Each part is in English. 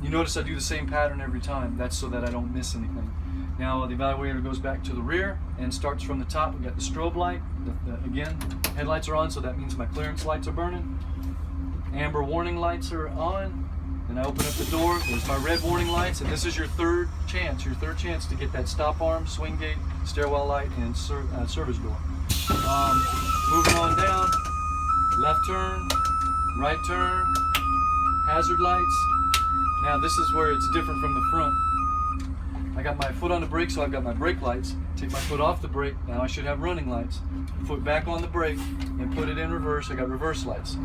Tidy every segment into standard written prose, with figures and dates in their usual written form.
You notice I do the same pattern every time. That's so that I don't miss anything. Now the evaluator goes back to the rear and starts from the top. We got the strobe light. Again, headlights are on, so that means my clearance lights are burning. Amber warning lights are on. And I open up the door. There's my red warning lights, and this is your third chance to get that stop arm, swing gate, stairwell light, and service door. Moving on down, left turn, right turn, hazard lights. Now this is where it's different from the front. I got my foot on the brake, so I've got my brake lights. Take my foot off the brake, now I should have running lights. Foot back on the brake and put it in reverse, I got reverse lights.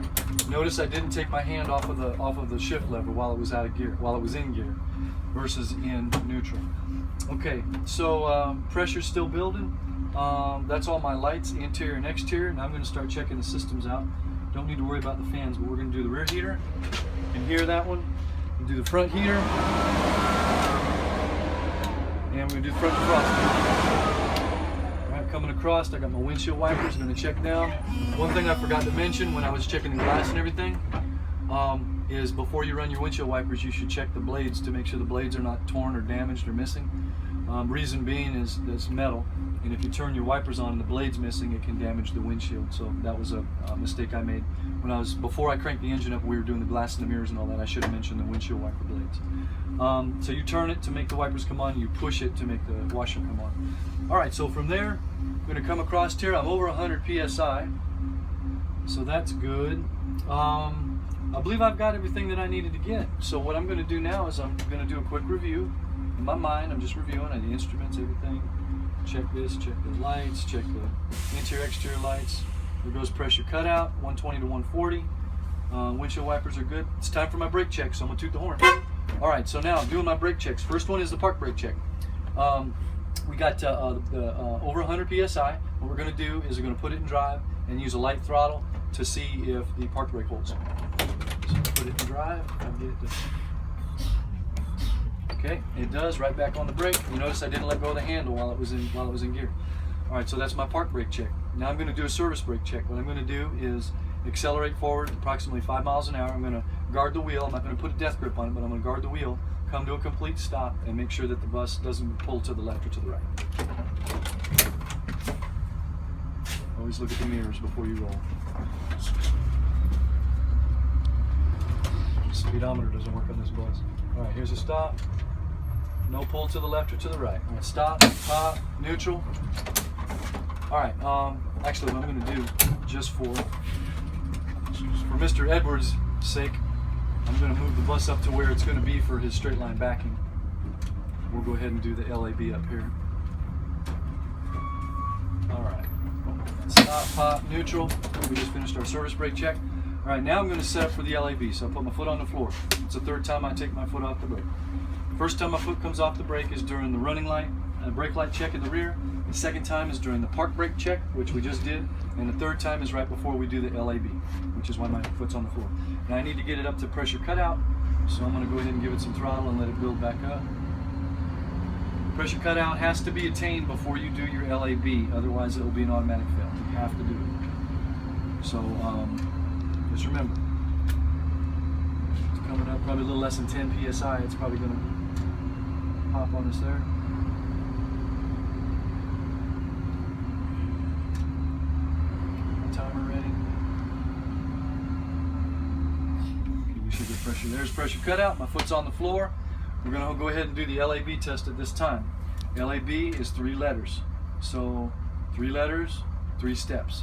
Notice I didn't take my hand off of the shift lever while it was out of gear, while it was in gear versus in neutral. Okay, so pressure's still building. That's all my lights, interior and exterior. Now I'm going to start checking the systems out. Don't need to worry about the fans, but we're going to do the rear heater. You can hear that one. We'll do the front heater. And we're going to do the front defrost. Alright, coming across, I got my windshield wipers. I'm going to check down. One thing I forgot to mention when I was checking the glass and everything is before you run your windshield wipers, you should check the blades to make sure the blades are not torn or damaged or missing. Reason being is it's metal, and if you turn your wipers on and the blade's missing, it can damage the windshield. So that was a mistake I made before I cranked the engine up. We were doing the glass and the mirrors and all that. I should have mentioned the windshield wiper blades. So you turn it to make the wipers come on, you push it to make the washer come on. All right, so from there, I'm going to come across here. I'm over 100 psi, so that's good. I believe I've got everything that I needed to get. So what I'm going to do now is I'm going to do a quick review. In my mind, I'm just reviewing the instruments, everything. Check this, check the lights, check the interior, exterior lights. There goes pressure cutout, 120 to 140. Windshield wipers are good. It's time for my brake check, so I'm going to toot the horn. All right, so now I'm doing my brake checks. First one is the park brake check. We got over 100 psi. What we're going to do is we're going to put it in drive and use a light throttle to see if the park brake holds. So put it in drive. I'll get it to... Okay, it does. Right back on the brake. You notice I didn't let go of the handle while it was in gear. All right, so that's my park brake check. Now I'm going to do a service brake check. What I'm going to do is accelerate forward approximately 5 miles an hour. I'm going to guard the wheel. I'm not going to put a death grip on it, but I'm going to guard the wheel, come to a complete stop, and make sure that the bus doesn't pull to the left or to the right. Always look at the mirrors before you roll. The speedometer doesn't work on this bus. All right, here's a stop. No pull to the left or to the right. All right, stop, pop, neutral. All right, actually what I'm going to do, just for Mr. Edwards' sake, I'm going to move the bus up to where it's going to be for his straight line backing. We'll go ahead and do the LAB up here. All right, stop, pop, neutral. We just finished our service brake check. All right, now I'm going to set up for the LAB. So I put my foot on the floor. It's the third time I take my foot off the brake. First time my foot comes off the brake is during the running light and brake light check in the rear. The second time is during the park brake check, which we just did. And the third time is right before we do the LAB, which is when my foot's on the floor. Now I need to get it up to pressure cutout. So I'm going to go ahead and give it some throttle and let it build back up. Pressure cutout has to be attained before you do your LAB. Otherwise it will be an automatic fail. You have to do it. So just remember, it's coming up probably a little less than 10 psi. It's probably going to pop on us there. Timer ready. Okay, we should get pressure. There's pressure cutout. My foot's on the floor. We're going to go ahead and do the LAB test at this time. LAB is 3 letters. So 3 letters, 3 steps.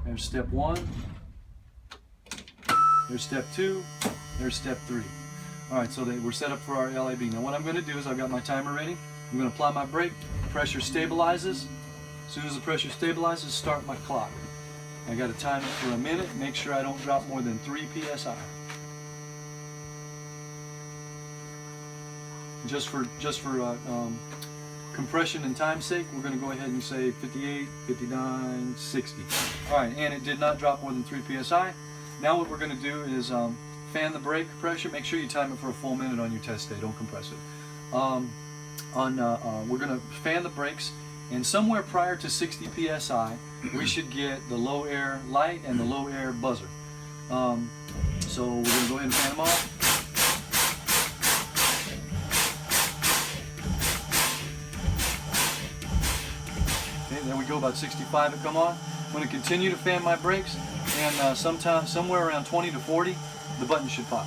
There's step 1. There's step 2, there's step 3. All right, so we're set up for our LAB. Now what I'm going to do is I've got my timer ready. I'm going to apply my brake. Pressure stabilizes. As soon as the pressure stabilizes, start my clock. I got to time it for a minute. Make sure I don't drop more than 3 psi. Just for compression and time's sake, we're going to go ahead and say 58, 59, 60. All right, and it did not drop more than 3 psi. Now what we're going to do is fan the brake pressure. Make sure you time it for a full minute on your test day. Don't compress it. We're going to fan the brakes, and somewhere prior to 60 psi, we should get the low air light and the low air buzzer. So we're going to go ahead and fan them off. go about 65 it come on. I'm going to continue to fan my brakes, and somewhere around 20 to 40, the button should pop.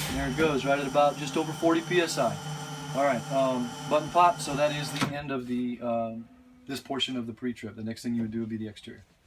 And there it goes, right at about just over 40 psi. All right, button pop. So that is the end of the this portion of the pre-trip. The next thing you would do would be the exterior.